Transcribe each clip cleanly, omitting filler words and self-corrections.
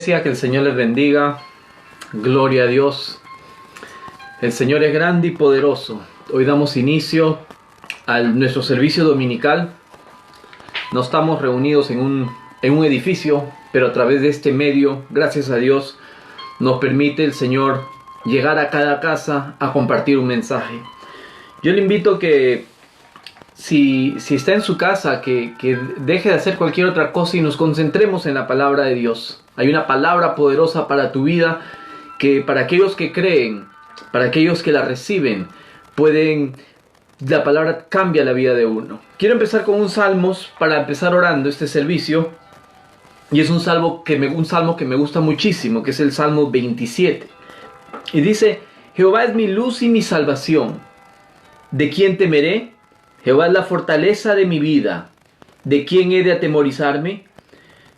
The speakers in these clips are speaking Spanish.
Que el Señor les bendiga. Gloria a Dios. El Señor es grande y poderoso. Hoy damos inicio a nuestro servicio dominical. No estamos reunidos en un edificio, pero a través de este medio, gracias a Dios, nos permite el Señor llegar a cada casa a compartir un mensaje. Yo le invito que si está en su casa, que deje de hacer cualquier otra cosa y nos concentremos en la palabra de Dios. Hay una palabra poderosa para tu vida que para aquellos que creen, para aquellos que la reciben, la palabra cambia la vida de uno. Quiero empezar con un salmos para empezar orando este servicio. Y es un salmo que me gusta muchísimo, que es el Salmo 27. Y dice: Jehová es mi luz y mi salvación. ¿De quién temeré? Jehová es la fortaleza de mi vida. ¿De quién he de atemorizarme?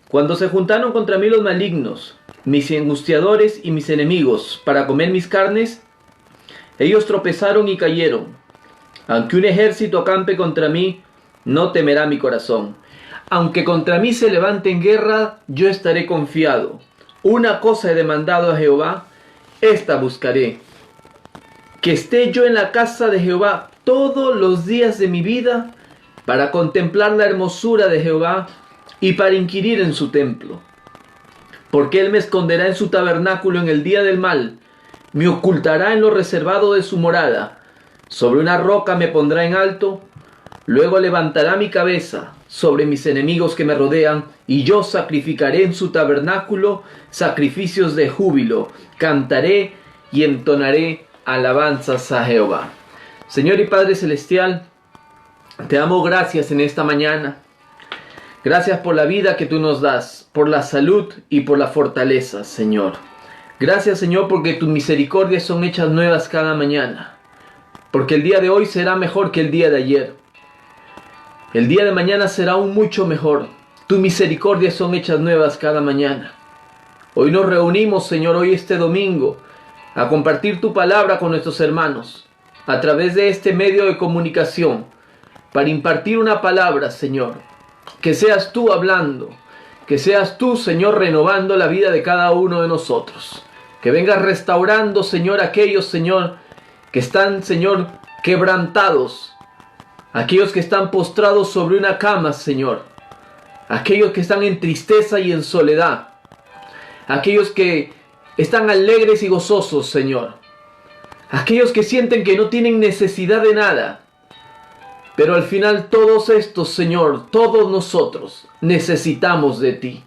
Cuando se juntaron contra mí los malignos, mis angustiadores y mis enemigos, para comer mis carnes, ellos tropezaron y cayeron. Aunque un ejército acampe contra mí, no temerá mi corazón. Aunque contra mí se levante en guerra, yo estaré confiado. Una cosa he demandado a Jehová, esta buscaré: que esté yo en la casa de Jehová todos los días de mi vida, para contemplar la hermosura de Jehová y para inquirir en su templo. Porque Él me esconderá en su tabernáculo en el día del mal, me ocultará en lo reservado de su morada. Sobre una roca me pondrá en alto, luego levantará mi cabeza sobre mis enemigos que me rodean, y yo sacrificaré en su tabernáculo sacrificios de júbilo, cantaré y entonaré alabanzas a Jehová. Señor y Padre Celestial, te damos gracias en esta mañana. Gracias por la vida que tú nos das, por la salud y por la fortaleza, Señor. Gracias, Señor, porque tus misericordias son hechas nuevas cada mañana. Porque el día de hoy será mejor que el día de ayer. El día de mañana será aún mucho mejor. Tus misericordias son hechas nuevas cada mañana. Hoy nos reunimos, Señor, hoy este domingo, a compartir tu palabra con nuestros hermanos, a través de este medio de comunicación, para impartir una palabra, Señor. Que seas tú hablando, que seas tú, Señor, renovando la vida de cada uno de nosotros. Que vengas restaurando, Señor, aquellos, Señor, que están, Señor, quebrantados. Aquellos que están postrados sobre una cama, Señor. Aquellos que están en tristeza y en soledad. Aquellos que están alegres y gozosos, Señor. Aquellos que sienten que no tienen necesidad de nada. Pero al final todos estos, Señor, todos nosotros necesitamos de ti.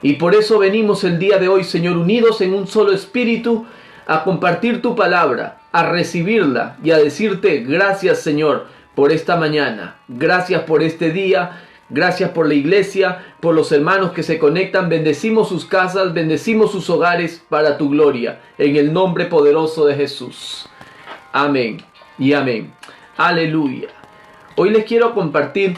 Y por eso venimos el día de hoy, Señor, unidos en un solo espíritu, a compartir tu palabra, a recibirla y a decirte gracias, Señor, por esta mañana. Gracias por este día. Gracias por la iglesia, por los hermanos que se conectan. Bendecimos sus casas, bendecimos sus hogares para tu gloria. En el nombre poderoso de Jesús. Amén y amén. Aleluya. Hoy les quiero compartir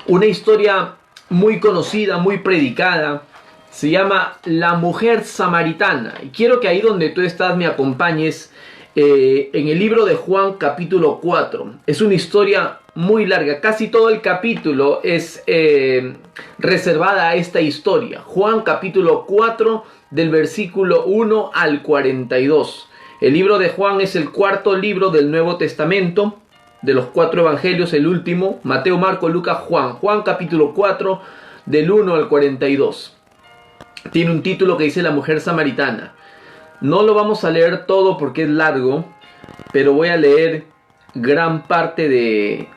una historia muy conocida, muy predicada. Se llama La Mujer Samaritana. Y quiero que ahí donde tú estás me acompañes en el libro de Juan capítulo 4. Es una historia muy larga. Casi todo el capítulo es reservada a esta historia. Juan capítulo 4 del versículo 1 al 42. El libro de Juan es el cuarto libro del Nuevo Testamento. De los 4 evangelios, el último: Mateo, Marcos, Lucas, Juan. Juan capítulo 4 del 1 al 42. Tiene un título que dice La Mujer Samaritana. No lo vamos a leer todo porque es largo, pero voy a leer gran parte de,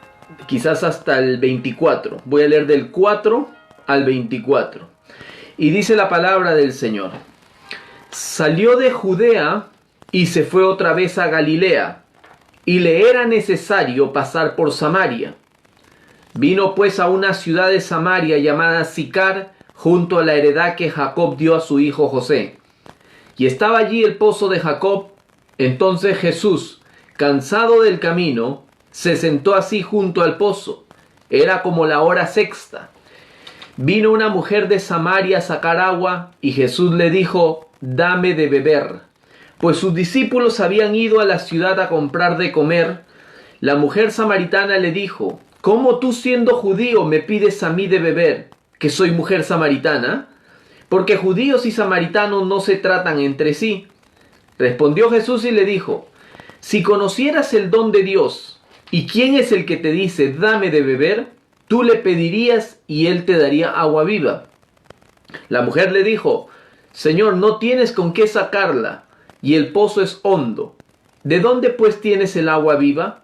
quizás hasta el 24. Voy a leer del 4 al 24. Y dice la palabra del Señor: Salió de Judea y se fue otra vez a Galilea, y le era necesario pasar por Samaria. Vino pues a una ciudad de Samaria llamada Sicar, junto a la heredad que Jacob dio a su hijo José. Y estaba allí el pozo de Jacob. Entonces Jesús, cansado del camino, se sentó así junto al pozo. Era como la hora sexta. Vino una mujer de Samaria a sacar agua, y Jesús le dijo: dame de beber. Pues sus discípulos habían ido a la ciudad a comprar de comer. La mujer samaritana le dijo: ¿cómo tú, siendo judío, me pides a mí de beber, que soy mujer samaritana? porque judíos y samaritanos no se tratan entre sí. Respondió Jesús y le dijo: si conocieras el don de Dios, y quién es el que te dice, dame de beber, tú le pedirías y él te daría agua viva. La mujer le dijo: Señor, no tienes con qué sacarla, y el pozo es hondo. ¿De dónde pues tienes el agua viva?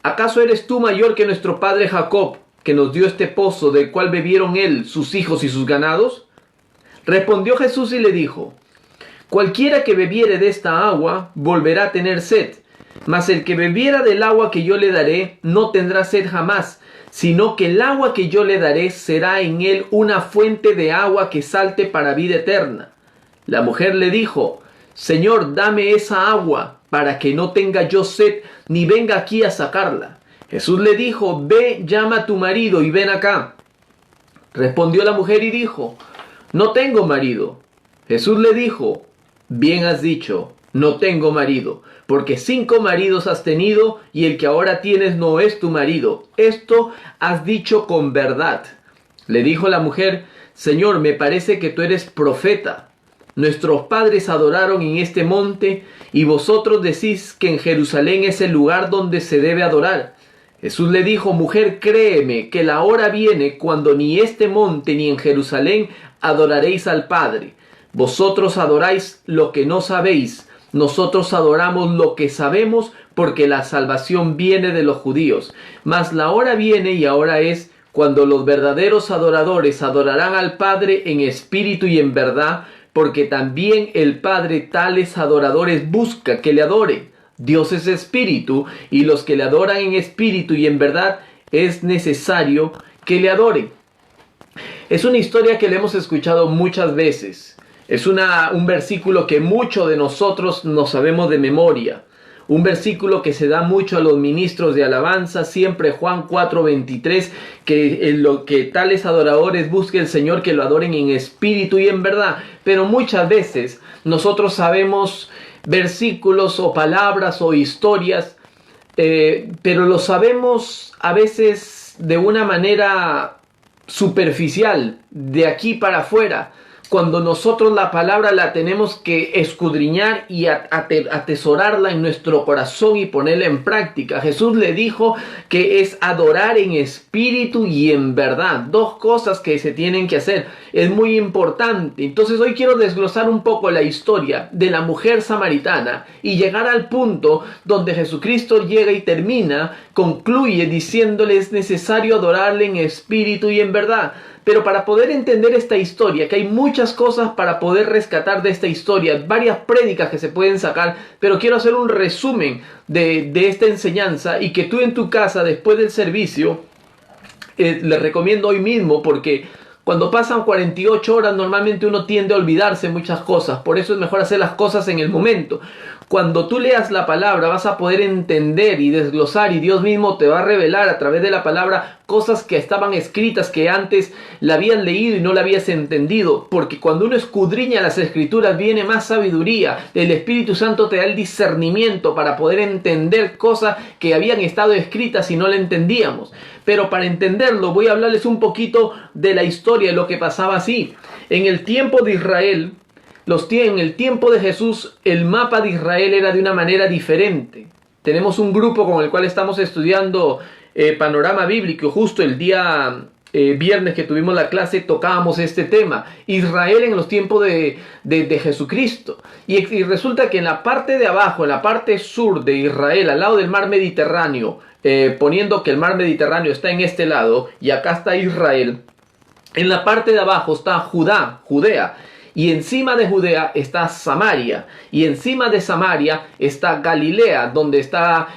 ¿Acaso eres tú mayor que nuestro padre Jacob, que nos dio este pozo, del cual bebieron él, sus hijos y sus ganados? Respondió Jesús y le dijo: cualquiera que bebiere de esta agua volverá a tener sed, mas el que bebiera del agua que yo le daré no tendrá sed jamás, sino que el agua que yo le daré será en él una fuente de agua que salte para vida eterna. La mujer le dijo: Señor, dame esa agua, para que no tenga yo sed, ni venga aquí a sacarla. Jesús le dijo: ve, llama a tu marido y ven acá. Respondió la mujer y dijo: no tengo marido. Jesús le dijo: bien has dicho, no tengo marido, porque 5 maridos has tenido, y el que ahora tienes no es tu marido. Esto has dicho con verdad. Le dijo la mujer: Señor, me parece que tú eres profeta. Nuestros padres adoraron en este monte, y vosotros decís que en Jerusalén es el lugar donde se debe adorar. Jesús le dijo: mujer, créeme que la hora viene cuando ni este monte ni en Jerusalén adoraréis al Padre. Vosotros adoráis lo que no sabéis, nosotros adoramos lo que sabemos, porque la salvación viene de los judíos. Mas la hora viene, y ahora es, cuando los verdaderos adoradores adorarán al Padre en espíritu y en verdad, porque también el Padre tales adoradores busca que le adoren. Dios es espíritu, y los que le adoran en espíritu y en verdad es necesario que le adoren. Es una historia que le hemos escuchado muchas veces. Es un versículo que muchos de nosotros no sabemos de memoria. Un versículo que se da mucho a los ministros de alabanza, siempre Juan 4:23, que en lo que tales adoradores busque el Señor, que lo adoren en espíritu y en verdad. Pero muchas veces nosotros sabemos versículos o palabras o historias, pero lo sabemos a veces de una manera superficial, de aquí para afuera, cuando nosotros la palabra la tenemos que escudriñar y atesorarla en nuestro corazón y ponerla en práctica. Jesús le dijo que es adorar en espíritu y en verdad. 2 cosas que se tienen que hacer. Es muy importante. Entonces hoy quiero desglosar un poco la historia de la mujer samaritana y llegar al punto donde Jesucristo llega y termina, concluye diciéndole: es necesario adorarle en espíritu y en verdad. Pero para poder entender esta historia, que hay muchas cosas para poder rescatar de esta historia, varias prédicas que se pueden sacar, pero quiero hacer un resumen de esta enseñanza, y que tú en tu casa, después del servicio, les recomiendo hoy mismo, porque cuando pasan 48 horas normalmente uno tiende a olvidarse muchas cosas. Por eso es mejor hacer las cosas en el momento. Cuando tú leas la palabra vas a poder entender y desglosar, y Dios mismo te va a revelar a través de la palabra cosas que estaban escritas, que antes la habían leído y no la habías entendido. Porque cuando uno escudriña las escrituras viene más sabiduría. El Espíritu Santo te da el discernimiento para poder entender cosas que habían estado escritas y no la entendíamos. Pero para entenderlo voy a hablarles un poquito de la historia de lo que pasaba así. En el tiempo de Israel, en el tiempo de Jesús, el mapa de Israel era de una manera diferente. Tenemos un grupo con el cual estamos estudiando panorama bíblico. Justo el día viernes que tuvimos la clase tocábamos este tema. Israel en los tiempos de Jesucristo. Y resulta que en la parte de abajo, en la parte sur de Israel, al lado del mar Mediterráneo, poniendo que el mar Mediterráneo está en este lado y acá está Israel, en la parte de abajo está Judea. Y encima de Judea está Samaria. Y encima de Samaria está Galilea, donde está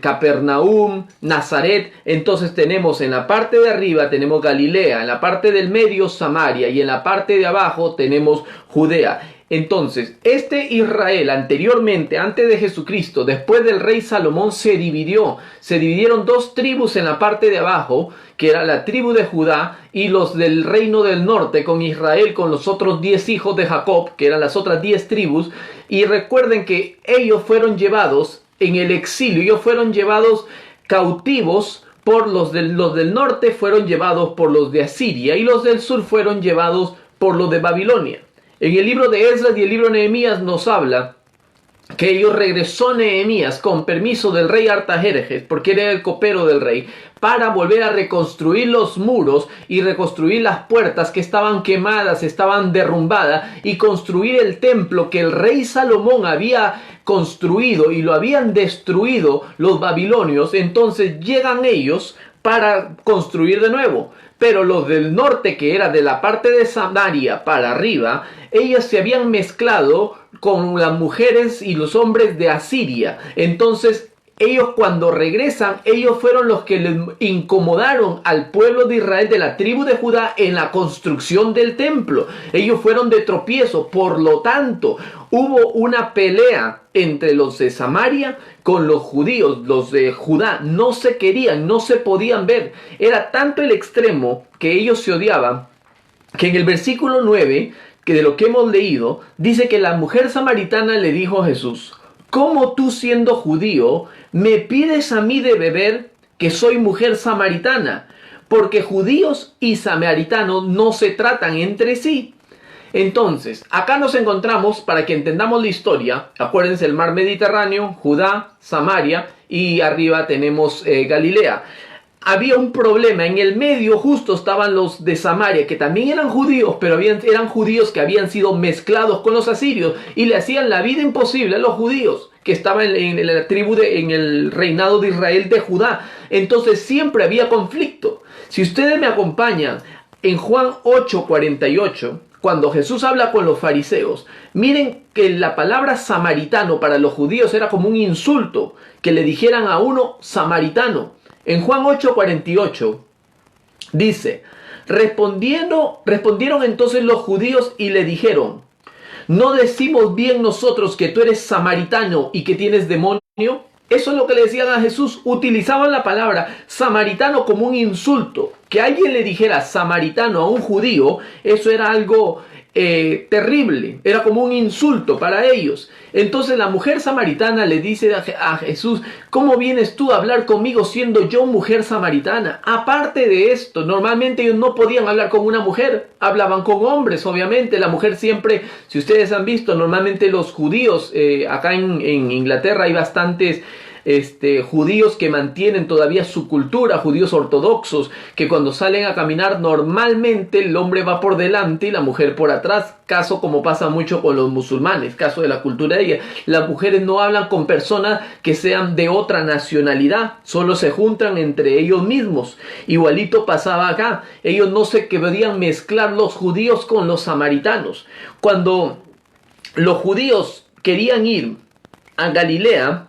Capernaum, Nazaret. Entonces tenemos en la parte de arriba tenemos Galilea, en la parte del medio Samaria, y en la parte de abajo tenemos Judea. Entonces, este Israel anteriormente, antes de Jesucristo, después del rey Salomón, se dividió. Se dividieron 2 tribus en la parte de abajo, que era la tribu de Judá y los del reino del norte, con Israel, con los otros 10 hijos de Jacob, que eran las otras 10 tribus. Y recuerden que ellos fueron llevados en el exilio, ellos fueron llevados cautivos por los del norte, fueron llevados por los de Asiria, y los del sur fueron llevados por los de Babilonia. En el libro de Esdras y el libro de Nehemías nos habla que ellos regresó Nehemías con permiso del rey Artajerjes, porque era el copero del rey, para volver a reconstruir los muros y reconstruir las puertas que estaban quemadas, estaban derrumbadas, y construir el templo que el rey Salomón había construido y lo habían destruido los babilonios. Entonces llegan ellos para construir de nuevo. Pero los del norte, que era de la parte de Samaria para arriba, ellas se habían mezclado con las mujeres y los hombres de Asiria. Entonces ellos, cuando regresan, ellos fueron los que les incomodaron al pueblo de Israel, de la tribu de Judá, en la construcción del templo. Ellos fueron de tropiezo. Por lo tanto, hubo una pelea entre los de Samaria con los judíos. Los de Judá no se querían, no se podían ver. Era tanto el extremo que ellos se odiaban, que en el versículo 9, que de lo que hemos leído, dice que la mujer samaritana le dijo a Jesús: ¿cómo tú, siendo judío, me pides a mí de beber, que soy mujer samaritana? Porque judíos y samaritanos no se tratan entre sí. Entonces, acá nos encontramos, para que entendamos la historia, acuérdense, el mar Mediterráneo, Judá, Samaria, y arriba tenemos Galilea. Había un problema, en el medio justo estaban los de Samaria, que también eran judíos, pero eran judíos que habían sido mezclados con los asirios, y le hacían la vida imposible a los judíos que estaban en la tribu, en el reinado de Israel de Judá. Entonces siempre había conflicto. Si ustedes me acompañan en Juan 8:48, cuando Jesús habla con los fariseos, miren que la palabra samaritano para los judíos era como un insulto, que le dijeran a uno samaritano. En Juan 8:48 dice: respondieron entonces los judíos y le dijeron: ¿no decimos bien nosotros que tú eres samaritano y que tienes demonio? Eso es lo que le decían a Jesús. Utilizaban la palabra samaritano como un insulto. Que alguien le dijera samaritano a un judío, eso era algo terrible. Era como un insulto para ellos. Entonces la mujer samaritana le dice a Jesús: ¿cómo vienes tú a hablar conmigo siendo yo mujer samaritana? Aparte de esto, normalmente ellos no podían hablar con una mujer. Hablaban con hombres, obviamente. La mujer siempre, si ustedes han visto, normalmente los judíos, acá en Inglaterra hay bastantes judíos que mantienen todavía su cultura, judíos ortodoxos, que cuando salen a caminar normalmente el hombre va por delante y la mujer por atrás, caso como pasa mucho con los musulmanes, caso de la cultura de ella. Las mujeres no hablan con personas que sean de otra nacionalidad, solo se juntan entre ellos mismos. Igualito pasaba acá, ellos no se podían mezclar los judíos con los samaritanos. Cuando los judíos querían ir a Galilea,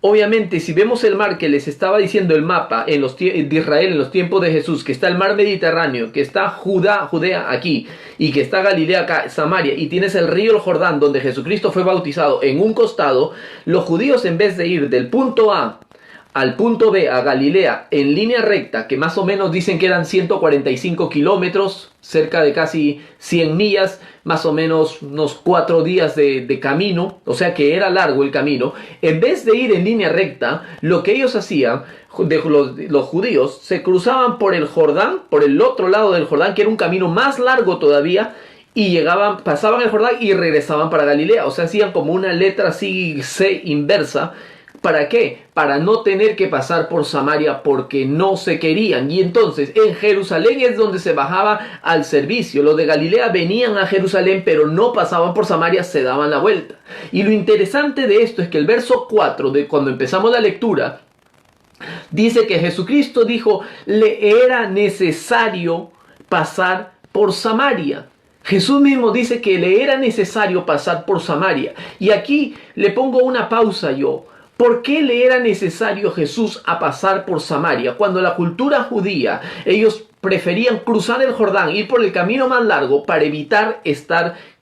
obviamente, si vemos el mar que les estaba diciendo el mapa de Israel en los tiempos de Jesús, que está el mar Mediterráneo, que está Judea aquí, y que está Galilea acá, Samaria, y tienes el río el Jordán, donde Jesucristo fue bautizado en un costado, los judíos, en vez de ir del punto A al punto B, a Galilea, en línea recta, que más o menos dicen que eran 145 kilómetros, cerca de casi 100 millas, más o menos unos 4 días de camino, o sea que era largo el camino. En vez de ir en línea recta, lo que ellos hacían, los judíos, se cruzaban por el Jordán, por el otro lado del Jordán, que era un camino más largo todavía, y pasaban el Jordán y regresaban para Galilea. O sea, hacían como una letra así C inversa. ¿Para qué? Para no tener que pasar por Samaria, porque no se querían. Y entonces en Jerusalén es donde se bajaba al servicio. Los de Galilea venían a Jerusalén, pero no pasaban por Samaria, se daban la vuelta. Y lo interesante de esto es que el verso 4, de cuando empezamos la lectura, dice que Jesucristo dijo: le era necesario pasar por Samaria. Jesús mismo dice que le era necesario pasar por Samaria. Y aquí le pongo una pausa yo. ¿Por qué le era necesario Jesús a pasar por Samaria? Cuando la cultura judía, ellos preferían cruzar el Jordán, ir por el camino más largo para evitar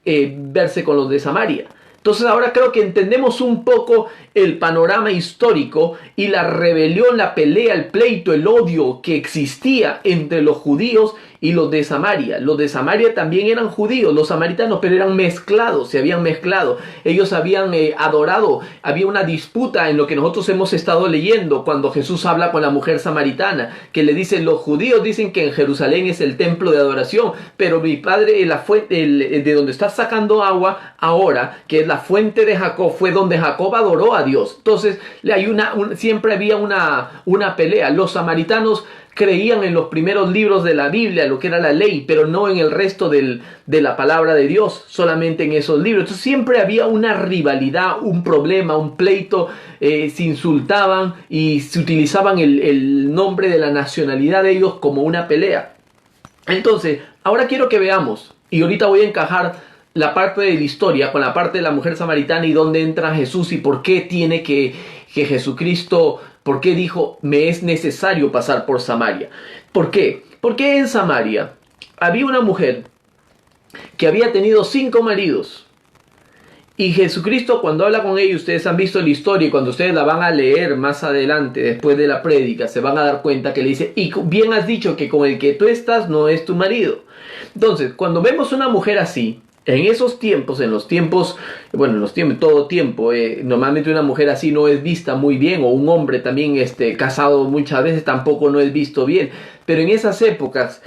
verse con los de Samaria. Entonces ahora creo que entendemos un poco el panorama histórico y la rebelión, la pelea, el pleito, el odio que existía entre los judíos y los de Samaria. Los de Samaria también eran judíos, los samaritanos, pero eran mezclados, se habían mezclado. Ellos habían adorado, había una disputa en lo que nosotros hemos estado leyendo cuando Jesús habla con la mujer samaritana, que le dice, los judíos dicen que en Jerusalén es el templo de adoración, pero mi padre, la fuente, de donde está sacando agua ahora, que es la fuente de Jacob, fue donde Jacob adoró a Dios. Entonces hay siempre había una pelea. Los samaritanos creían en los primeros libros de la Biblia, lo que era la ley, pero no en el resto de la palabra de Dios, solamente en esos libros. Entonces siempre había una rivalidad, un problema, un pleito, se insultaban y se utilizaban el nombre de la nacionalidad de ellos como una pelea. Entonces, ahora quiero que veamos, y ahorita voy a encajar la parte de la historia con la parte de la mujer samaritana y dónde entra Jesús y por qué tiene que Jesucristo, por qué dijo, me es necesario pasar por Samaria. ¿Por qué? Porque en Samaria había una mujer que había tenido 5 maridos. Y Jesucristo, cuando habla con ella, ustedes han visto la historia y cuando ustedes la van a leer más adelante, después de la prédica, se van a dar cuenta que le dice, y bien has dicho que con el que tú estás no es tu marido. Entonces, cuando vemos una mujer así, en esos tiempos, todo tiempo, normalmente una mujer así no es vista muy bien, o un hombre también casado muchas veces tampoco no es visto bien, pero en esas épocas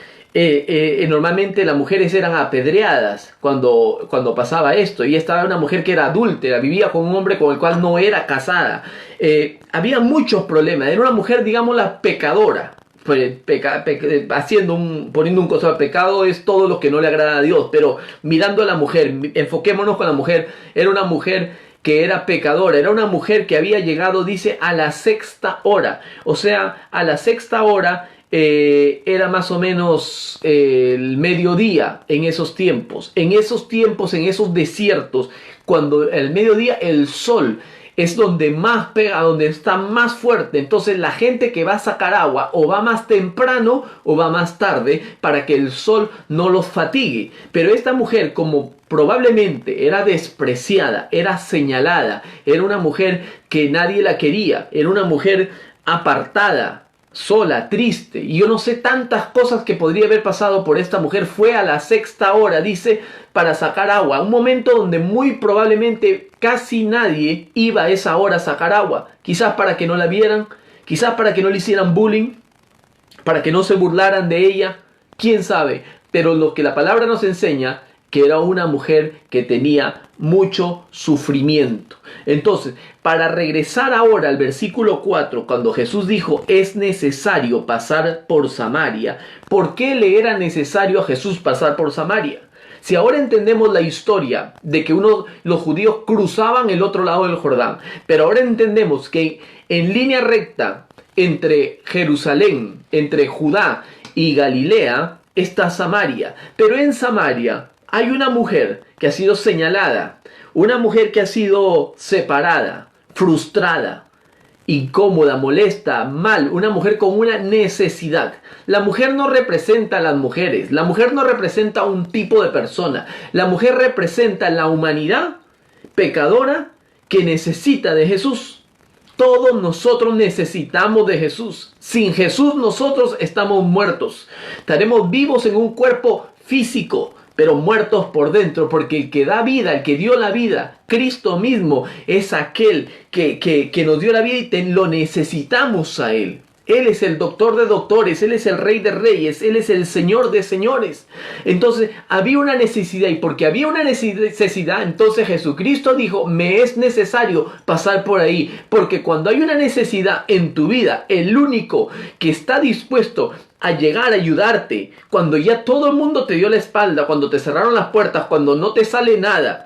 normalmente las mujeres eran apedreadas cuando pasaba esto, y esta era una mujer que era adúltera, vivía con un hombre con el cual no era casada, había muchos problemas, era una mujer, digámosla, pecadora. Poniendo un costado, pecado es todo lo que no le agrada a Dios, pero mirando a la mujer, enfoquémonos con la mujer, era una mujer que era pecadora, era una mujer que había llegado, dice, a la 6ª hora, o sea, a la 6ª hora era más o menos el mediodía en esos tiempos, en esos desiertos, cuando el mediodía el sol es donde más pega, donde está más fuerte. Entonces la gente que va a sacar agua o va más temprano o va más tarde para que el sol no los fatigue. Pero esta mujer, como probablemente era despreciada, era señalada, era una mujer que nadie la quería, era una mujer apartada, sola, triste, y yo no sé tantas cosas que podría haber pasado por esta mujer, fue a la 6ª hora, dice, para sacar agua, un momento donde muy probablemente casi nadie iba a esa hora a sacar agua, quizás para que no la vieran, quizás para que no le hicieran bullying, para que no se burlaran de ella, quién sabe, pero lo que la palabra nos enseña, que era una mujer que tenía mucho sufrimiento. Entonces, para regresar ahora al versículo 4, cuando Jesús dijo, es necesario pasar por Samaria, ¿por qué le era necesario a Jesús pasar por Samaria? Si ahora entendemos la historia de que los judíos cruzaban el otro lado del Jordán, pero ahora entendemos que en línea recta entre Jerusalén, entre Judá y Galilea, está Samaria, pero en Samaria hay una mujer que ha sido señalada, una mujer que ha sido separada, frustrada, incómoda, molesta, mal, una mujer con una necesidad. La mujer no representa a las mujeres, la mujer no representa a un tipo de persona, la mujer representa la humanidad pecadora que necesita de Jesús. Todos nosotros necesitamos de Jesús. Sin Jesús nosotros estamos muertos. Estaremos vivos en un cuerpo físico, pero muertos por dentro, porque el que da vida, el que dio la vida, Cristo mismo, es aquel que nos dio la vida y lo necesitamos a Él. Él es el doctor de doctores, Él es el rey de reyes, Él es el señor de señores. Entonces había una necesidad, y porque había una necesidad, entonces Jesucristo dijo, me es necesario pasar por ahí, porque cuando hay una necesidad en tu vida, el único que está dispuesto a llegar a ayudarte, cuando ya todo el mundo te dio la espalda, cuando te cerraron las puertas, cuando no te sale nada,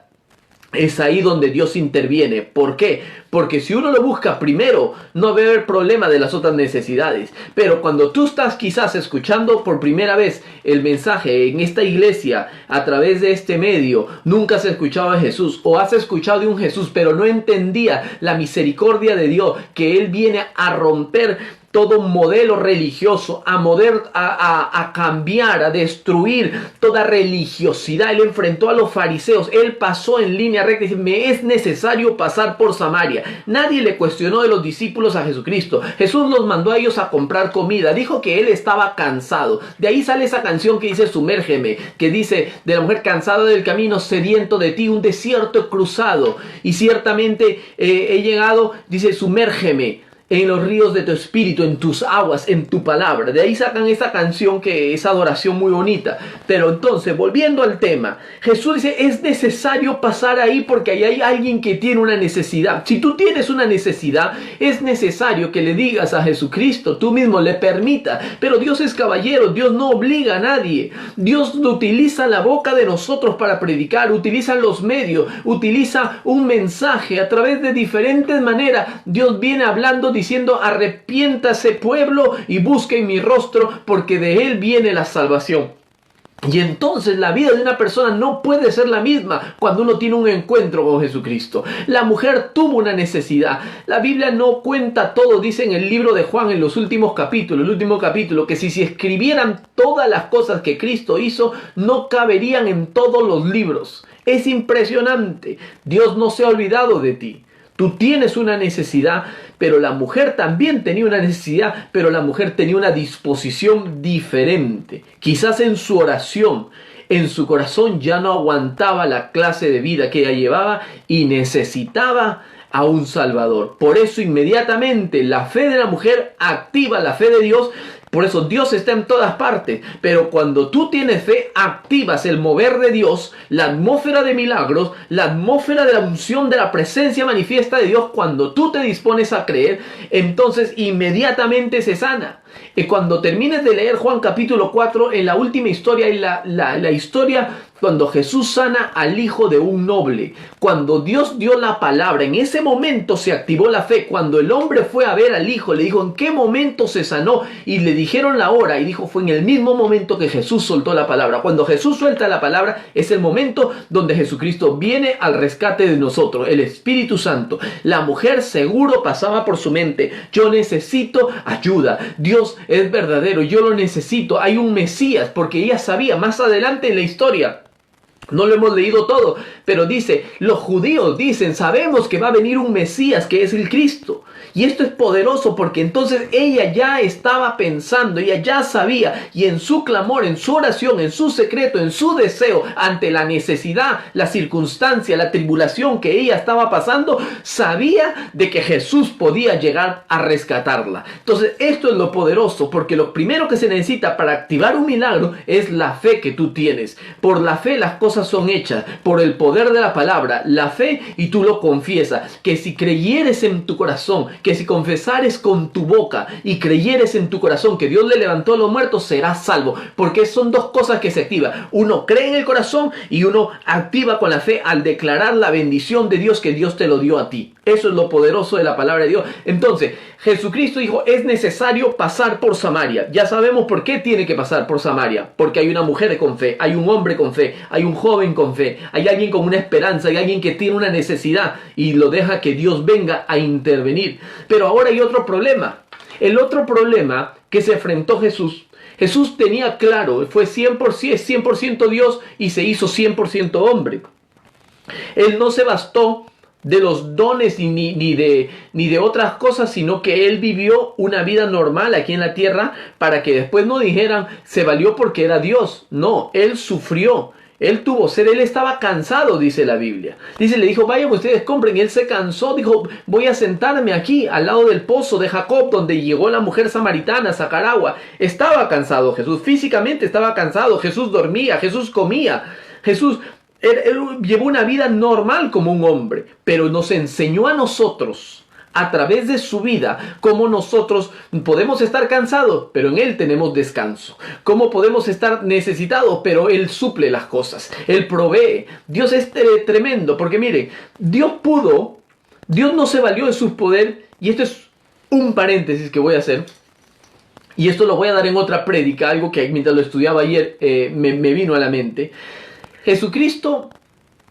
es ahí donde Dios interviene. ¿Por qué? Porque si uno lo busca primero, no va a haber problema de las otras necesidades. Pero cuando tú estás quizás escuchando por primera vez el mensaje en esta iglesia, a través de este medio, nunca has escuchado a Jesús, o has escuchado de un Jesús, pero no entendía la misericordia de Dios, que Él viene a romper todo modelo religioso, a cambiar, a destruir toda religiosidad. Él enfrentó a los fariseos, él pasó en línea recta y dice, me es necesario pasar por Samaria. Nadie le cuestionó de los discípulos a Jesucristo. Jesús los mandó a ellos a comprar comida, dijo que él estaba cansado. De ahí sale esa canción que dice sumérgeme, que dice de la mujer cansada del camino, sediento de ti, un desierto he cruzado y ciertamente he llegado, dice sumérgeme en los ríos de tu espíritu, en tus aguas, en tu palabra. De ahí sacan esa canción que es adoración muy bonita. Pero entonces, volviendo al tema, Jesús dice, es necesario pasar ahí porque ahí hay alguien que tiene una necesidad. Si tú tienes una necesidad, es necesario que le digas a Jesucristo, tú mismo le permita. Pero Dios es caballero, Dios no obliga a nadie. Dios utiliza la boca de nosotros para predicar, utiliza los medios, utiliza un mensaje a través de diferentes maneras. Dios viene hablando, diciendo, arrepiéntase pueblo y busquen mi rostro porque de él viene la salvación. Y entonces la vida de una persona no puede ser la misma cuando uno tiene un encuentro con Jesucristo. La mujer tuvo una necesidad. La Biblia no cuenta todo, dice en el libro de Juan, en los últimos capítulos, el último capítulo, que si escribieran todas las cosas que Cristo hizo, no caberían en todos los libros. Es impresionante. Dios no se ha olvidado de ti. Tú tienes una necesidad, pero la mujer también tenía una necesidad, pero la mujer tenía una disposición diferente. Quizás en su oración, en su corazón ya no aguantaba la clase de vida que ella llevaba y necesitaba a un Salvador. Por eso inmediatamente la fe de la mujer activa la fe de Dios. Por eso Dios está en todas partes, pero cuando tú tienes fe, activas el mover de Dios, la atmósfera de milagros, la atmósfera de la unción, de la presencia manifiesta de Dios. Cuando tú te dispones a creer, entonces inmediatamente se sana. Y cuando termines de leer Juan capítulo 4, en la última historia, y la historia cuando Jesús sana al hijo de un noble, cuando Dios dio la palabra, en ese momento se activó la fe. Cuando el hombre fue a ver al hijo, le dijo en qué momento se sanó y le dijeron la hora y dijo fue en el mismo momento que Jesús soltó la palabra. Cuando Jesús suelta la palabra es el momento donde Jesucristo viene al rescate de nosotros, el Espíritu Santo. La mujer seguro pasaba por su mente, yo necesito ayuda, Dios es verdadero, yo lo necesito, hay un Mesías, porque ella sabía más adelante en la historia. No lo hemos leído todo, pero dice, los judíos dicen, sabemos que va a venir un Mesías que es el Cristo. Y esto es poderoso porque entonces ella ya estaba pensando, ella ya sabía, y en su clamor, en su oración, en su secreto, en su deseo, ante la necesidad, la circunstancia, la tribulación que ella estaba pasando, sabía de que Jesús podía llegar a rescatarla. Entonces esto es lo poderoso, porque lo primero que se necesita para activar un milagro es la fe que tú tienes. Por la fe las cosas son hechas, por el poder de la palabra, la fe, y tú lo confiesas, que si creyeres en tu corazón, que si confesares con tu boca y creyeres en tu corazón que Dios le levantó a los muertos, serás salvo. Porque son dos cosas que se activan. Uno cree en el corazón y uno activa con la fe al declarar la bendición de Dios que Dios te lo dio a ti. Eso es lo poderoso de la palabra de Dios. Entonces, Jesucristo dijo, es necesario pasar por Samaria. Ya sabemos por qué tiene que pasar por Samaria. Porque hay una mujer con fe, hay un hombre con fe, hay un joven con fe, hay alguien con una esperanza, hay alguien que tiene una necesidad y lo deja que Dios venga a intervenir. Pero ahora hay otro problema. El otro problema que se enfrentó Jesús. Jesús tenía claro, fue 100% Dios y se hizo 100% hombre. Él no se bastó de los dones ni de otras cosas, sino que él vivió una vida normal aquí en la tierra para que después no dijeran se valió porque era Dios. No, él sufrió, él tuvo sed, él estaba cansado, dice la Biblia. Dice, le dijo, vayan ustedes, compren. Y él se cansó, dijo, voy a sentarme aquí al lado del pozo de Jacob, donde llegó la mujer samaritana a sacar agua. Estaba cansado Jesús, físicamente estaba cansado. Jesús dormía, Jesús comía, Jesús él llevó una vida normal como un hombre, pero nos enseñó a nosotros, a través de su vida, cómo nosotros podemos estar cansados, pero en Él tenemos descanso. Cómo podemos estar necesitados, pero Él suple las cosas. Él provee. Dios es tremendo, porque miren, Dios no se valió de su poder, y esto es un paréntesis que voy a hacer, y esto lo voy a dar en otra prédica, algo que mientras lo estudiaba ayer me vino a la mente. Jesucristo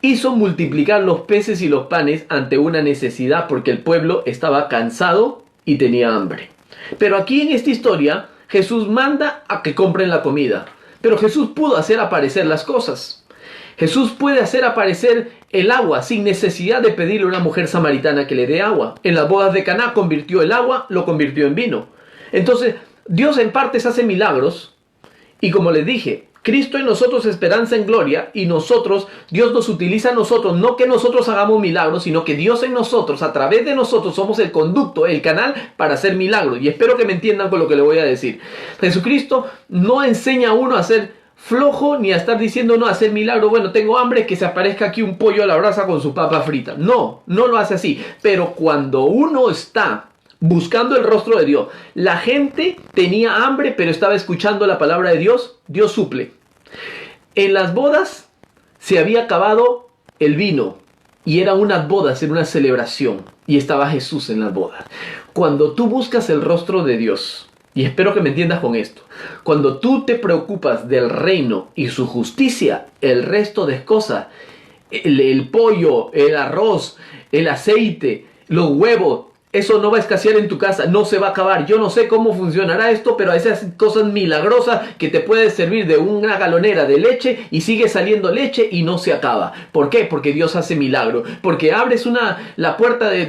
hizo multiplicar los peces y los panes ante una necesidad porque el pueblo estaba cansado y tenía hambre. Pero aquí en esta historia, Jesús manda a que compren la comida. Pero Jesús pudo hacer aparecer las cosas. Jesús puede hacer aparecer el agua sin necesidad de pedirle a una mujer samaritana que le dé agua. En las bodas de Caná convirtió el agua, lo convirtió en vino. Entonces, Dios en partes hace milagros. Y como les dije, Cristo en nosotros esperanza en gloria, y nosotros, Dios nos utiliza a nosotros, no que nosotros hagamos milagros, sino que Dios en nosotros, a través de nosotros, somos el conducto, el canal para hacer milagros. Y espero que me entiendan con lo que le voy a decir. Jesucristo no enseña a uno a ser flojo, ni a estar diciendo no, a hacer milagros. Bueno, tengo hambre, que se aparezca aquí un pollo a la brasa con su papa frita. No, no lo hace así. Pero cuando uno está buscando el rostro de Dios, la gente tenía hambre, pero estaba escuchando la palabra de Dios, Dios suple. En las bodas se había acabado el vino, y eran unas bodas, era una celebración, y estaba Jesús en las bodas. Cuando tú buscas el rostro de Dios, y espero que me entiendas con esto, cuando tú te preocupas del reino y su justicia, el resto de cosas, el pollo, el arroz, el aceite, los huevos, eso no va a escasear en tu casa, no se va a acabar. Yo no sé cómo funcionará esto, pero esas cosas milagrosas que te puede servir de una galonera de leche y sigue saliendo leche y no se acaba. ¿Por qué? Porque Dios hace milagro. Porque abres la puerta de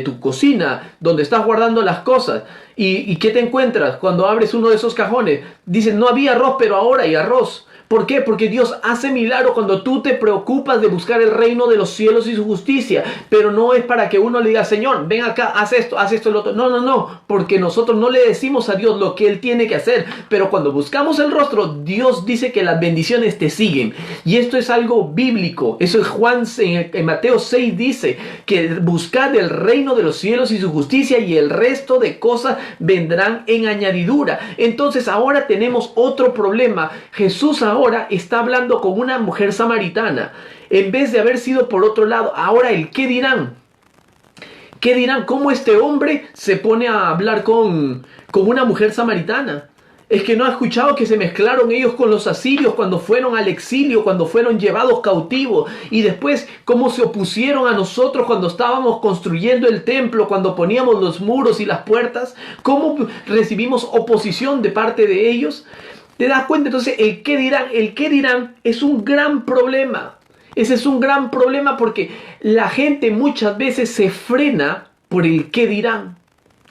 tu cocina donde estás guardando las cosas. ¿Y qué te encuentras cuando abres uno de esos cajones? Dicen, no había arroz, pero ahora hay arroz. ¿Por qué? Porque Dios hace milagro cuando tú te preocupas de buscar el reino de los cielos y su justicia. Pero no es para que uno le diga, Señor, ven acá, haz esto, lo otro. No, no, no. Porque nosotros no le decimos a Dios lo que Él tiene que hacer. Pero cuando buscamos el rostro, Dios dice que las bendiciones te siguen. Y esto es algo bíblico. Eso es Juan, en Mateo 6 dice que buscad el reino de los cielos y su justicia, y el resto de cosas vendrán en añadidura. Entonces ahora tenemos otro problema. Jesús ahora está hablando con una mujer samaritana, en vez de haber sido por otro lado. Ahora el ¿qué dirán? ¿Qué dirán? ¿Cómo este hombre se pone a hablar con una mujer samaritana? Es que no ha escuchado que se mezclaron ellos con los asirios cuando fueron al exilio, cuando fueron llevados cautivos, y después cómo se opusieron a nosotros cuando estábamos construyendo el templo, cuando poníamos los muros y las puertas, cómo recibimos oposición de parte de ellos. ¿Te das cuenta? Entonces, el qué dirán es un gran problema. Ese es un gran problema porque la gente muchas veces se frena por el qué dirán.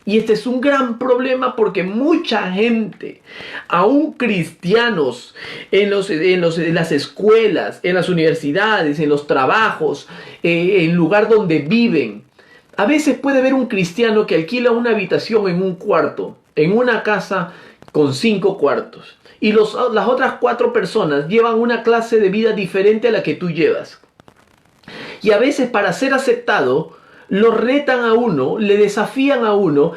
Y este es un gran problema porque mucha gente, aún cristianos, en las escuelas, en las universidades, en los trabajos, en el lugar donde viven, a veces puede haber un cristiano que alquila una habitación en un cuarto, en una casa con 5 cuartos. Y las otras 4 personas llevan una clase de vida diferente a la que tú llevas. Y a veces para ser aceptado, lo retan a uno, le desafían a uno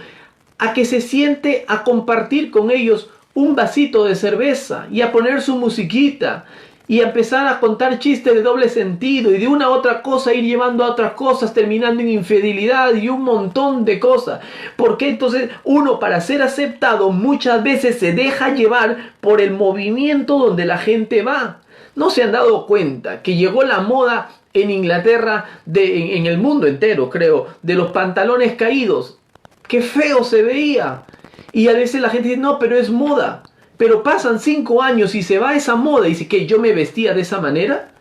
a que se siente a compartir con ellos un vasito de cerveza y a poner su musiquita y a empezar a contar chistes de doble sentido y de una a otra cosa ir llevando a otras cosas, terminando en infidelidad y un montón de cosas. Porque entonces uno, para ser aceptado, muchas veces se deja llevar por el movimiento donde la gente va. ¿No se han dado cuenta que llegó la moda en Inglaterra, en el mundo entero creo, de los pantalones caídos? ¡Qué feo se veía! Y a veces la gente dice, no, pero es moda. Pero pasan 5 años y se va esa moda y dice que yo me vestía de esa manera.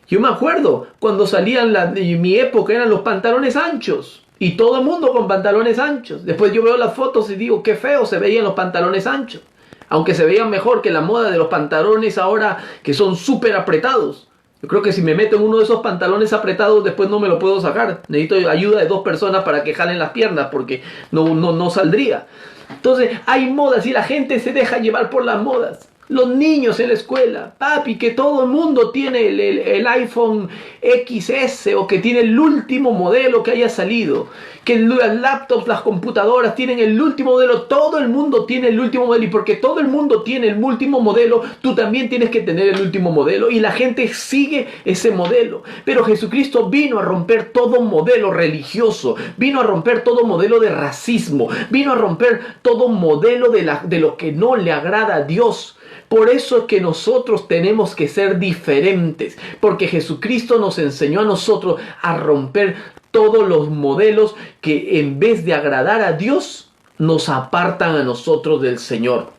Yo me acuerdo cuando salían, en mi época eran los pantalones anchos. Y todo el mundo con pantalones anchos. Después yo veo las fotos y digo, qué feo se veían los pantalones anchos. Aunque se veían mejor que la moda de los pantalones ahora que son súper apretados. Yo creo que si me meto en uno de esos pantalones apretados, después no me lo puedo sacar. Necesito ayuda de 2 personas para que jalen las piernas porque no saldría. Entonces hay modas y la gente se deja llevar por las modas. Los niños en la escuela, papi, que todo el mundo tiene el iPhone XS o que tiene el último modelo que haya salido, que las laptops, las computadoras tienen el último modelo, todo el mundo tiene el último modelo, y porque todo el mundo tiene el último modelo, tú también tienes que tener el último modelo, y la gente sigue ese modelo. Pero Jesucristo vino a romper todo modelo religioso, vino a romper todo modelo de racismo, vino a romper todo modelo de lo que no le agrada a Dios. Por eso es que nosotros tenemos que ser diferentes, porque Jesucristo nos enseñó a nosotros a romper todos los modelos que en vez de agradar a Dios, nos apartan a nosotros del Señor.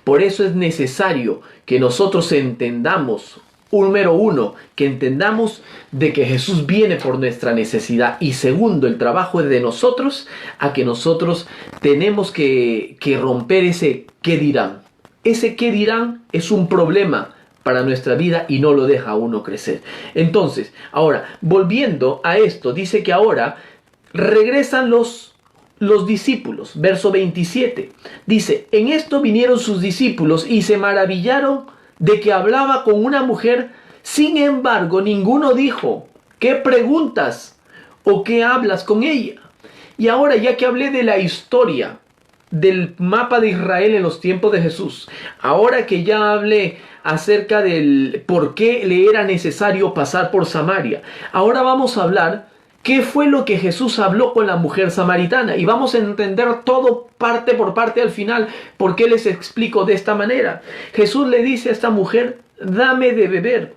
Por eso es necesario que nosotros entendamos, número uno, que entendamos de que Jesús viene por nuestra necesidad. Y segundo, el trabajo es de nosotros, a que nosotros tenemos que romper ese qué dirán. Ese qué dirán es un problema para nuestra vida y no lo deja a uno crecer. Entonces, ahora, volviendo a esto, dice que ahora regresan los discípulos. Verso 27. Dice, en esto vinieron sus discípulos y se maravillaron de que hablaba con una mujer. Sin embargo, ninguno dijo, ¿qué preguntas o qué hablas con ella? Y ahora, ya que hablé de la historia del mapa de Israel en los tiempos de Jesús, ahora que ya hablé acerca del por qué le era necesario pasar por Samaria, ahora vamos a hablar qué fue lo que Jesús habló con la mujer samaritana, y vamos a entender todo parte por parte al final. ¿Por qué les explico de esta manera? Jesús le dice a esta mujer, dame de beber.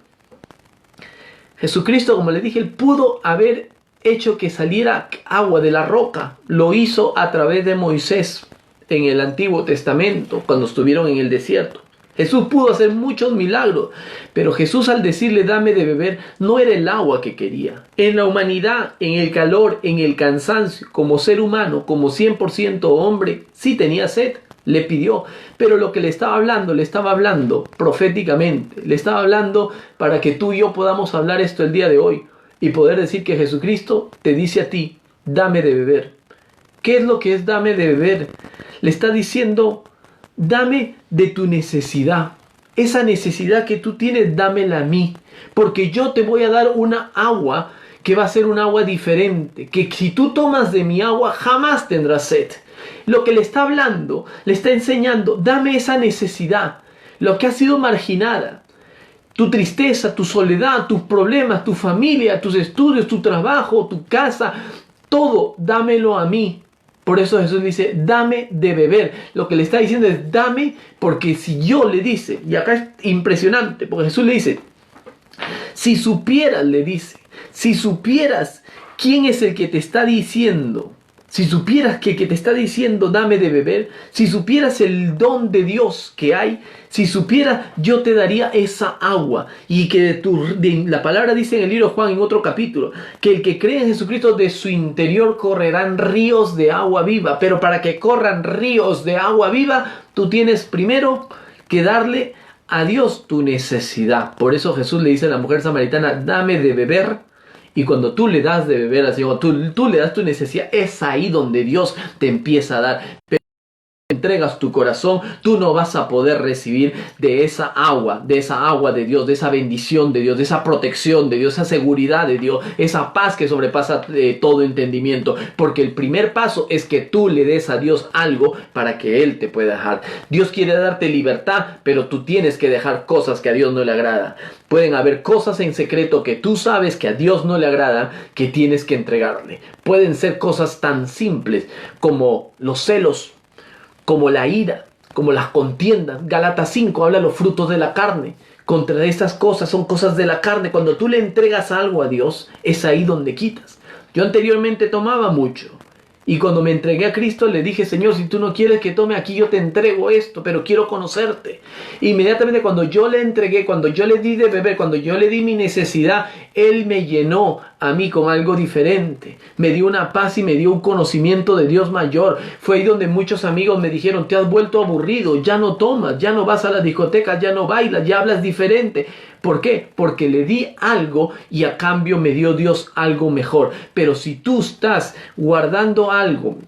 Jesucristo, como le dije, él pudo haber hecho que saliera agua de la roca. Lo hizo a través de Moisés en el Antiguo Testamento, cuando estuvieron en el desierto. Jesús pudo hacer muchos milagros, pero Jesús, al decirle dame de beber, no era el agua que quería. En la humanidad, en el calor, en el cansancio, como ser humano, como 100% hombre, sí tenía sed, le pidió, pero lo que le estaba hablando proféticamente, le estaba hablando para que tú y yo podamos hablar esto el día de hoy y poder decir que Jesucristo te dice a ti, dame de beber. ¿Qué es lo que es dame de beber? Le está diciendo, dame de tu necesidad. Esa necesidad que tú tienes, dámela a mí. Porque yo te voy a dar una agua que va a ser un agua diferente. Que si tú tomas de mi agua, jamás tendrás sed. Lo que le está hablando, le está enseñando, dame esa necesidad. Lo que ha sido marginada. Tu tristeza, tu soledad, tus problemas, tu familia, tus estudios, tu trabajo, tu casa. Todo, dámelo a mí. Por eso Jesús dice, dame de beber. Lo que le está diciendo es, dame, porque si yo le dice, y acá es impresionante, porque Jesús le dice, si supieras, le dice, si supieras quién es el que te está diciendo, si supieras que te está diciendo, dame de beber, si supieras el don de Dios que hay, si supieras, yo te daría esa agua. Y que la palabra dice en el libro de Juan, en otro capítulo, que el que cree en Jesucristo, de su interior correrán ríos de agua viva. Pero para que corran ríos de agua viva, tú tienes primero que darle a Dios tu necesidad. Por eso Jesús le dice a la mujer samaritana, dame de beber. Y cuando tú le das de beber al Señor, tú le das tu necesidad, es ahí donde Dios te empieza a dar. Pero si entregas tu corazón, tú no vas a poder recibir de esa agua de Dios, de esa bendición de Dios, de esa protección de Dios, esa seguridad de Dios, esa paz que sobrepasa todo entendimiento. Porque el primer paso es que tú le des a Dios algo para que Él te pueda dejar. Dios quiere darte libertad, pero tú tienes que dejar cosas que a Dios no le agrada. Pueden haber cosas en secreto que tú sabes que a Dios no le agrada, que tienes que entregarle. Pueden ser cosas tan simples como los celos, como la ira, como las contiendas. Gálatas 5 habla de los frutos de la carne. Contra estas cosas, son cosas de la carne. Cuando tú le entregas algo a Dios, es ahí donde quitas. Yo anteriormente tomaba mucho. Y cuando me entregué a Cristo le dije, Señor, si tú no quieres que tome aquí, yo te entrego esto, pero quiero conocerte. Inmediatamente cuando yo le entregué, cuando yo le di de beber, cuando yo le di mi necesidad, Él me llenó a mí con algo diferente. Me dio una paz y me dio un conocimiento de Dios mayor. Fue ahí donde muchos amigos me dijeron, te has vuelto aburrido, ya no tomas, ya no vas a las discotecas, ya no bailas, ya hablas diferente. ¿Por qué? Porque le di algo y a cambio me dio Dios algo mejor. Pero si tú estás guardando algo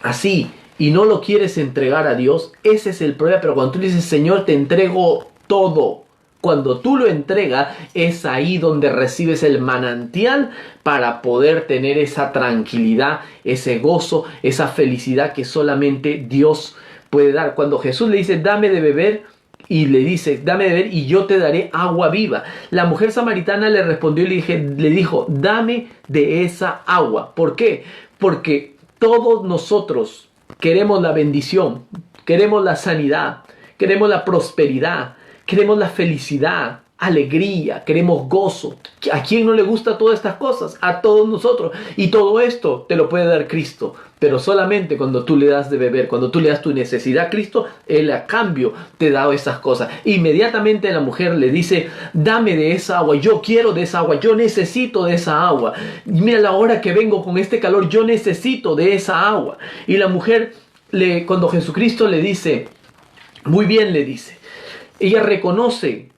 así y no lo quieres entregar a Dios, ese es el problema. Pero cuando tú dices, Señor, te entrego todo, cuando tú lo entregas, es ahí donde recibes el manantial para poder tener esa tranquilidad, ese gozo, esa felicidad que solamente Dios puede dar. Cuando Jesús le dice, dame de beber, y le dice, dame de beber y yo te daré agua viva. La mujer samaritana le respondió y le dijo, dame de esa agua. ¿Por qué? Porque todos nosotros queremos la bendición, queremos la sanidad, queremos la prosperidad, queremos la felicidad. alegría, queremos gozo. ¿A quién no le gusta todas estas cosas? A todos nosotros. Y todo esto te lo puede dar Cristo. Pero solamente cuando tú le das de beber, cuando tú le das tu necesidad a Cristo, Él a cambio te da esas cosas. Inmediatamente la mujer le dice, dame de esa agua, yo quiero de esa agua, yo necesito de esa agua. Mira la hora que vengo con este calor, yo necesito de esa agua. Y la mujer, cuando Jesucristo le dice, muy bien le dice, ella reconoce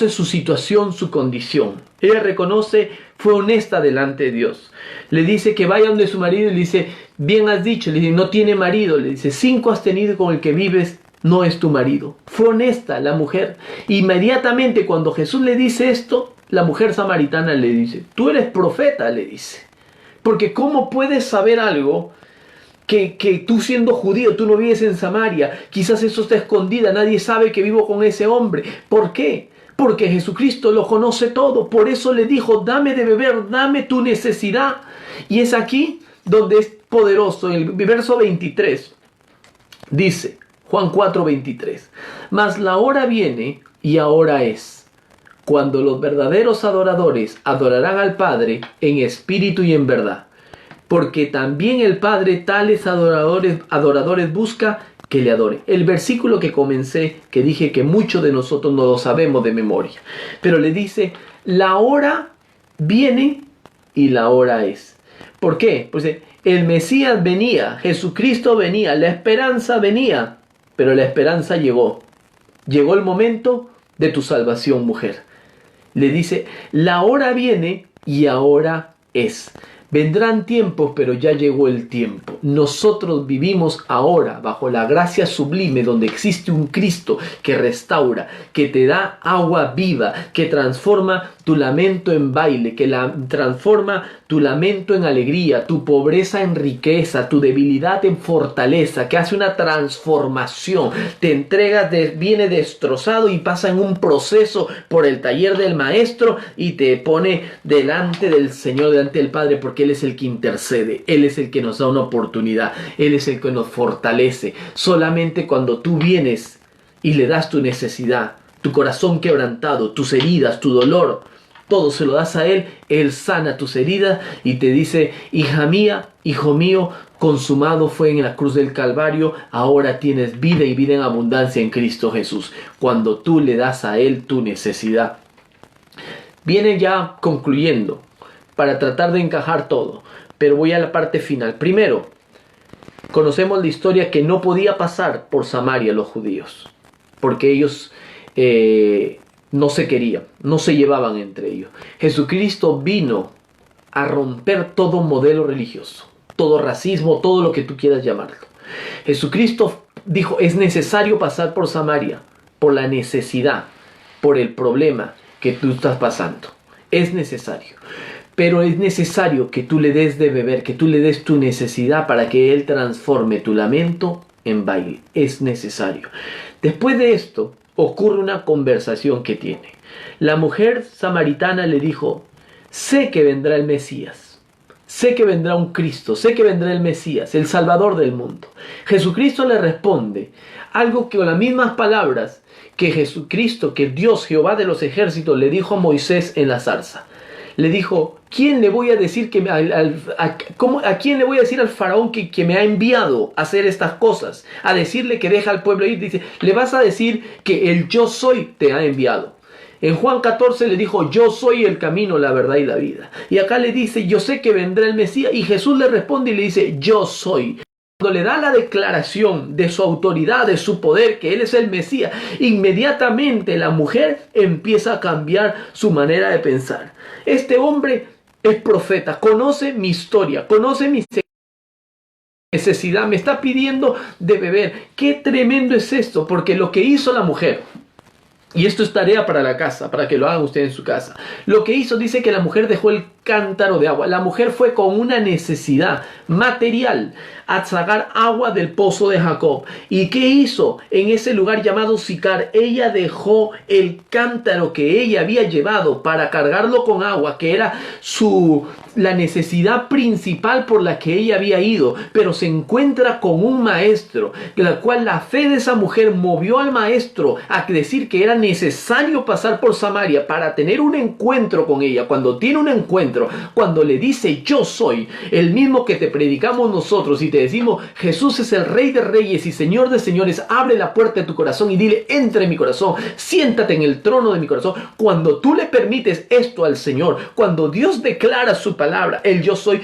su situación, su condición. Ella reconoce, fue honesta delante de Dios. Le dice que vaya donde su marido y le dice, bien has dicho. Le dice, no tiene marido. Le dice, 5 has tenido, con el que vives no es tu marido. Fue honesta la mujer. Inmediatamente cuando Jesús le dice esto, la mujer samaritana le dice, tú eres profeta, le dice. Porque ¿cómo puedes saber algo que tú siendo judío, tú no vives en Samaria? Quizás eso está escondida, nadie sabe que vivo con ese hombre. ¿Por qué? Porque Jesucristo lo conoce todo. Por eso le dijo, dame de beber, dame tu necesidad. Y es aquí donde es poderoso. En el verso 23 dice, Juan 4:23, mas la hora viene y ahora es, cuando los verdaderos adoradores adorarán al Padre en espíritu y en verdad. Porque también el Padre tales adoradores busca que le adore. El versículo que comencé, que dije que muchos de nosotros no lo sabemos de memoria. Pero le dice, la hora viene y la hora es. ¿Por qué? Pues el Mesías venía, Jesucristo venía, la esperanza venía, pero la esperanza llegó. Llegó el momento de tu salvación, mujer. Le dice, la hora viene y ahora es. Vendrán tiempos, pero ya llegó el tiempo. Nosotros vivimos ahora bajo la gracia sublime donde existe un Cristo que restaura, que te da agua viva, que transforma tu lamento en baile, que transforma tu lamento en alegría, tu pobreza en riqueza, tu debilidad en fortaleza, que hace una transformación. Te entregas, viene destrozado y pasa en un proceso por el taller del maestro y te pone delante del Señor, delante del Padre, porque Él es el que intercede, Él es el que nos da una oportunidad, Él es el que nos fortalece. Solamente cuando tú vienes y le das tu necesidad, tu corazón quebrantado, tus heridas, tu dolor, todo se lo das a Él, Él sana tus heridas y te dice, hija mía, hijo mío, consumado fue en la cruz del Calvario, ahora tienes vida y vida en abundancia en Cristo Jesús, cuando tú le das a Él tu necesidad. Viene ya concluyendo, para tratar de encajar todo, pero voy a la parte final. Primero, conocemos la historia que no podía pasar por Samaria los judíos, porque ellos no se querían, no se llevaban entre ellos. Jesucristo vino a romper todo modelo religioso, todo racismo, todo lo que tú quieras llamarlo. Jesucristo dijo, es necesario pasar por Samaria, por la necesidad, por el problema que tú estás pasando. Es necesario. Pero es necesario que tú le des de beber, que tú le des tu necesidad para que Él transforme tu lamento en baile. Es necesario. Después de esto, ocurre una conversación que tiene. La mujer samaritana le dijo, sé que vendrá el Mesías, sé que vendrá un Cristo, sé que vendrá el Mesías, el Salvador del mundo. Jesucristo le responde algo que con las mismas palabras que Jesucristo, que Dios, Jehová de los ejércitos, le dijo a Moisés en la zarza. Le dijo, ¿quién le voy a decir ¿a quién le voy a decir al faraón que me ha enviado a hacer estas cosas? A decirle que deja al pueblo ir. Dice, le vas a decir que el yo soy te ha enviado. En Juan 14 le dijo, yo soy el camino, la verdad y la vida. Y acá le dice, yo sé que vendrá el Mesías. Y Jesús le responde y le dice, yo soy. Cuando le da la declaración de su autoridad, de su poder, que Él es el Mesías, inmediatamente la mujer empieza a cambiar su manera de pensar. Este hombre es profeta, conoce mi historia, conoce mi necesidad, me está pidiendo de beber. Qué tremendo es esto, porque lo que hizo la mujer, y esto es tarea para la casa, para que lo hagan ustedes en su casa. Lo que hizo, dice que la mujer dejó el cántaro de agua. La mujer fue con una necesidad material a sacar agua del pozo de Jacob. ¿Y qué hizo en ese lugar llamado Sicar? Ella dejó el cántaro que ella había llevado para cargarlo con agua, que era su la necesidad principal por la que ella había ido, pero se encuentra con un maestro, la cual la fe de esa mujer movió al maestro a decir que era necesario pasar por Samaria para tener un encuentro con ella. Cuando tiene un encuentro, cuando le dice yo soy, el mismo que te predicamos nosotros y te decimos Jesús es el Rey de Reyes y Señor de Señores, abre la puerta de tu corazón y dile entra en mi corazón, siéntate en el trono de mi corazón. Cuando tú le permites esto al Señor, cuando Dios declara su palabra, el yo soy,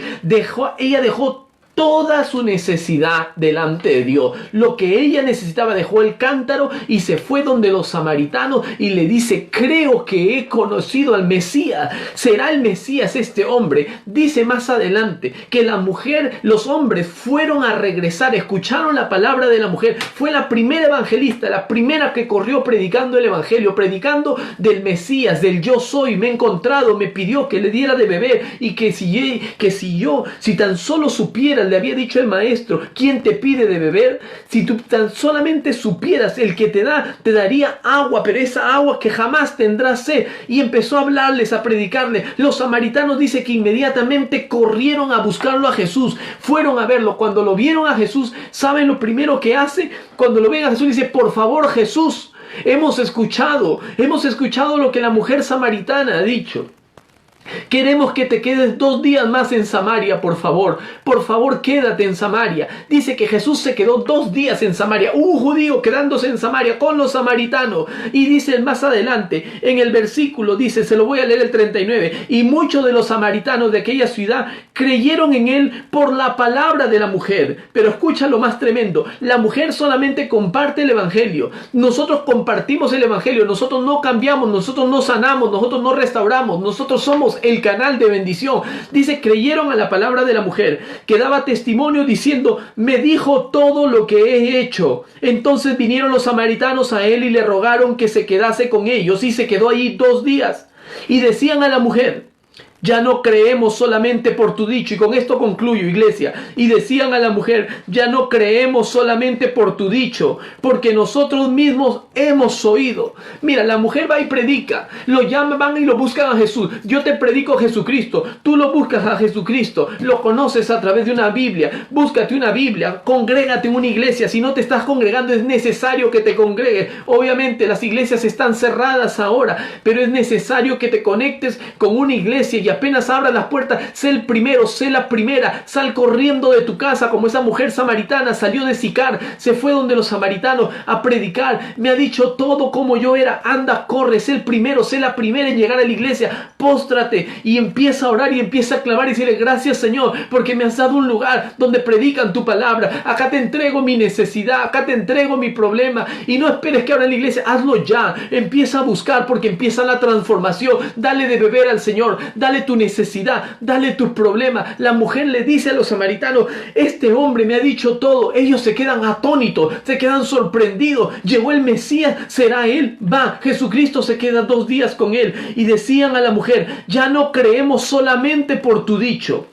ella dejó toda su necesidad delante de Dios. Lo que ella necesitaba, dejó el cántaro y se fue donde los samaritanos y le dice, creo que he conocido al Mesías. ¿Será el Mesías este hombre? Dice más adelante que la mujer, los hombres fueron a regresar, escucharon la palabra de la mujer. Fue la primera evangelista, la primera que corrió predicando el evangelio, predicando del Mesías, del yo soy. Me he encontrado, me pidió que le diera de beber y que si tan solo supiera, le había dicho el maestro, ¿quién te pide de beber? Si tú tan solamente supieras, el que te da, te daría agua, pero esa agua que jamás tendrás sed. Y empezó a hablarles, a predicarles. Los samaritanos dice que inmediatamente corrieron a buscarlo a Jesús, fueron a verlo. Cuando lo vieron a Jesús, ¿saben lo primero que hace? Cuando lo ven a Jesús dice, por favor Jesús, hemos escuchado lo que la mujer samaritana ha dicho. Queremos que te quedes 2 días más en Samaria, por favor. Por favor, quédate en Samaria. Dice que Jesús se quedó 2 días en Samaria. Un judío quedándose en Samaria con los samaritanos. Y dice más adelante, en el versículo, dice, se lo voy a leer el 39. Y muchos de los samaritanos de aquella ciudad creyeron en él por la palabra de la mujer. Pero escucha lo más tremendo. La mujer solamente comparte el evangelio. Nosotros compartimos el evangelio. Nosotros no cambiamos. Nosotros no sanamos. Nosotros no restauramos. Nosotros somos el canal de bendición. Dice, creyeron a la palabra de la mujer, que daba testimonio diciendo, me dijo todo lo que he hecho. Entonces vinieron los samaritanos a él y le rogaron que se quedase con ellos, y se quedó allí 2 días. Y decían a la mujer, ya no creemos solamente por tu dicho. Y con esto concluyo, iglesia. Y decían a la mujer, ya no creemos solamente por tu dicho, porque nosotros mismos hemos oído. Mira, la mujer va y predica, lo llaman, van y lo buscan a Jesús. Yo te predico a Jesucristo, tú lo buscas a Jesucristo, lo conoces a través de una Biblia. Búscate una Biblia, congrégate en una iglesia. Si no te estás congregando, es necesario que te congregues. Obviamente las iglesias están cerradas ahora, pero es necesario que te conectes con una iglesia. Y apenas abras las puertas, sé el primero, sé la primera, sal corriendo de tu casa como esa mujer samaritana salió de Sicar, se fue donde los samaritanos a predicar. Me ha dicho todo como yo era, anda, corre, sé el primero, sé la primera en llegar a la iglesia, póstrate y empieza a orar y empieza a clavar y decirle, gracias Señor, porque me has dado un lugar donde predican tu palabra. Acá te entrego mi necesidad, acá te entrego mi problema, y no esperes que abra la iglesia, hazlo ya, empieza a buscar, porque empieza la transformación. Dale de beber al Señor, dale tu necesidad, dale tu problema. La mujer le dice a los samaritanos, este hombre me ha dicho todo. Ellos se quedan atónitos, se quedan sorprendidos. Llegó el Mesías, será él. Va, Jesucristo se queda 2 días con él. Y decían a la mujer, ya no creemos solamente por tu dicho,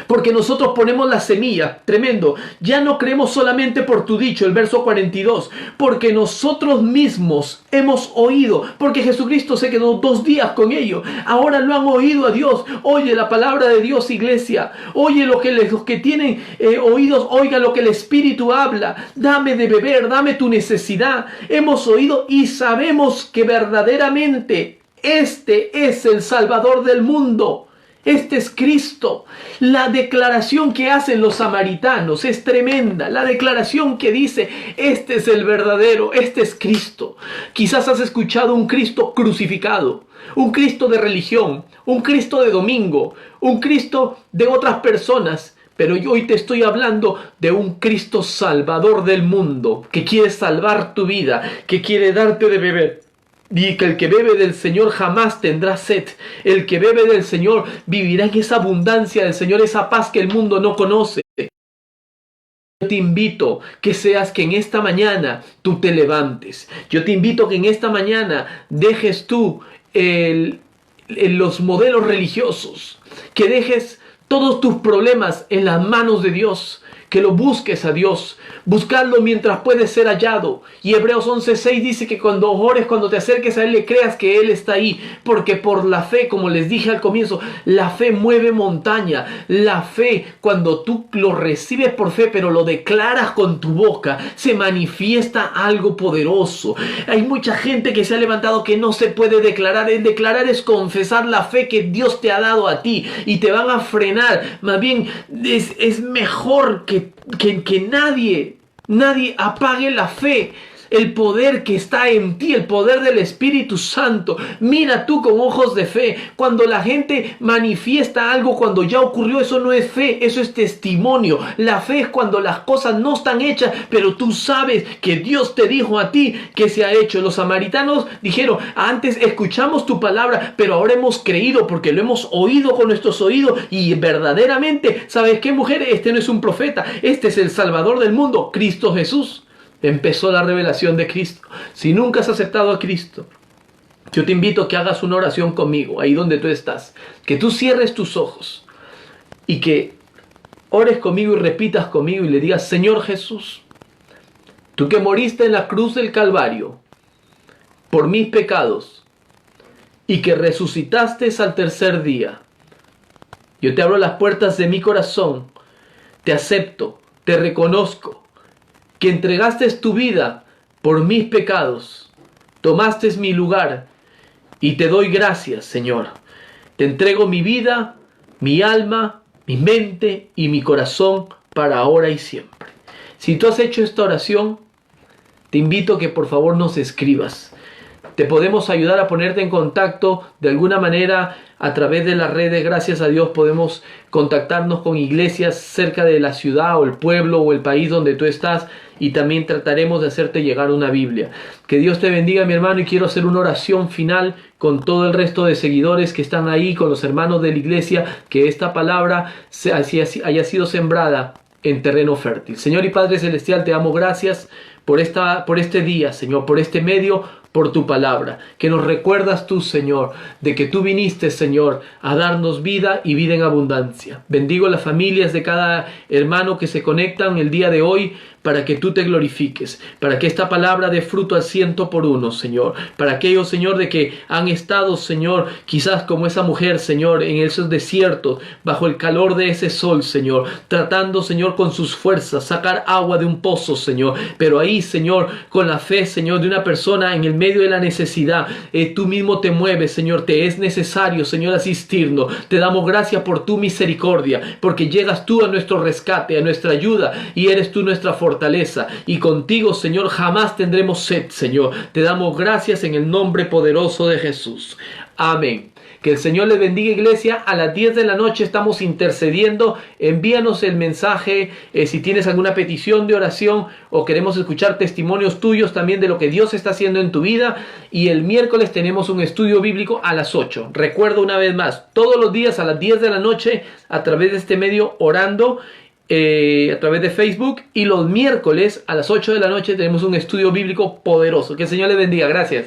porque nosotros ponemos la semilla. Tremendo. Ya no creemos solamente por tu dicho, el verso 42, porque nosotros mismos hemos oído, porque Jesucristo se quedó 2 días con ellos. Ahora lo han oído a Dios. Oye la palabra de Dios, iglesia. Oye los que tienen oídos, oiga lo que el Espíritu habla. Dame de beber, dame tu necesidad. Hemos oído y sabemos que verdaderamente este es el Salvador del mundo. Este es Cristo. La declaración que hacen los samaritanos es tremenda. La declaración que dice, este es el verdadero, este es Cristo. Quizás has escuchado un Cristo crucificado, un Cristo de religión, un Cristo de domingo, un Cristo de otras personas. Pero yo hoy te estoy hablando de un Cristo salvador del mundo, que quiere salvar tu vida, que quiere darte de beber. Y que el que bebe del Señor jamás tendrá sed. El que bebe del Señor vivirá en esa abundancia del Señor, esa paz que el mundo no conoce. Yo te invito que en esta mañana tú te levantes. Yo te invito que en esta mañana dejes tú los modelos religiosos, que dejes todos tus problemas en las manos de Dios, que lo busques a Dios, Buscadlo mientras puede ser hallado. Y Hebreos 11:6 dice que cuando ores, cuando te acerques a Él, le creas que Él está ahí. Porque por la fe, como les dije al comienzo, la fe mueve montaña. La fe, cuando tú lo recibes por fe, pero lo declaras con tu boca, se manifiesta algo poderoso. Hay mucha gente que se ha levantado que no se puede declarar. El declarar es confesar la fe que Dios te ha dado a ti. Y te van a frenar. Más bien, es mejor que nadie apague la fe, el poder que está en ti, el poder del Espíritu Santo. Mira tú con ojos de fe. Cuando la gente manifiesta algo cuando ya ocurrió, eso no es fe, eso es testimonio. La fe es cuando las cosas no están hechas, pero tú sabes que Dios te dijo a ti que se ha hecho. Los samaritanos dijeron, antes escuchamos tu palabra, pero ahora hemos creído porque lo hemos oído con nuestros oídos y verdaderamente, ¿sabes qué, mujer? Este no es un profeta, este es el Salvador del mundo, Cristo Jesús. Empezó la revelación de Cristo. Si nunca has aceptado a Cristo, yo te invito a que hagas una oración conmigo, ahí donde tú estás. Que tú cierres tus ojos y que ores conmigo y repitas conmigo y le digas, Señor Jesús, tú que moriste en la cruz del Calvario por mis pecados y que resucitaste al tercer día, yo te abro las puertas de mi corazón, te acepto, te reconozco, que entregaste tu vida por mis pecados, tomaste mi lugar y te doy gracias, Señor. Te entrego mi vida, mi alma, mi mente y mi corazón para ahora y siempre. Si tú has hecho esta oración, te invito a que por favor nos escribas. Te podemos ayudar a ponerte en contacto de alguna manera a través de las redes. Gracias a Dios podemos contactarnos con iglesias cerca de la ciudad o el pueblo o el país donde tú estás y también trataremos de hacerte llegar una Biblia. Que Dios te bendiga, mi hermano, y quiero hacer una oración final con todo el resto de seguidores que están ahí, con los hermanos de la iglesia, que esta palabra haya sido sembrada en terreno fértil. Señor y Padre Celestial, te damos gracias por este día, Señor, por este medio, por tu palabra, que nos recuerdas tú, Señor, de que tú viniste, Señor, a darnos vida y vida en abundancia. Bendigo las familias de cada hermano que se conectan el día de hoy para que tú te glorifiques, para que esta palabra dé fruto al 100 por 1, Señor. Para aquellos, Señor, de que han estado, Señor, quizás como esa mujer, Señor, en esos desiertos, bajo el calor de ese sol, Señor, tratando, Señor, con sus fuerzas, sacar agua de un pozo, Señor. Pero ahí, Señor, con la fe, Señor, de una persona en el medio de la necesidad, tú mismo te mueves, Señor. Te es necesario, Señor, asistirnos. Te damos gracias por tu misericordia, porque llegas tú a nuestro rescate, a nuestra ayuda, y eres tú nuestra fortaleza. Y contigo, Señor, jamás tendremos sed, Señor. Te damos gracias en el nombre poderoso de Jesús. Amén. Que el Señor les bendiga, iglesia. A las 10 de la noche estamos intercediendo. Envíanos el mensaje si tienes alguna petición de oración o queremos escuchar testimonios tuyos también de lo que Dios está haciendo en tu vida. Y el miércoles tenemos un estudio bíblico a las 8. Recuerdo una vez más, todos los días a las 10 de la noche a través de este medio orando. A través de Facebook, y los miércoles a las 8 de la noche tenemos un estudio bíblico poderoso. Que el Señor les bendiga. Gracias.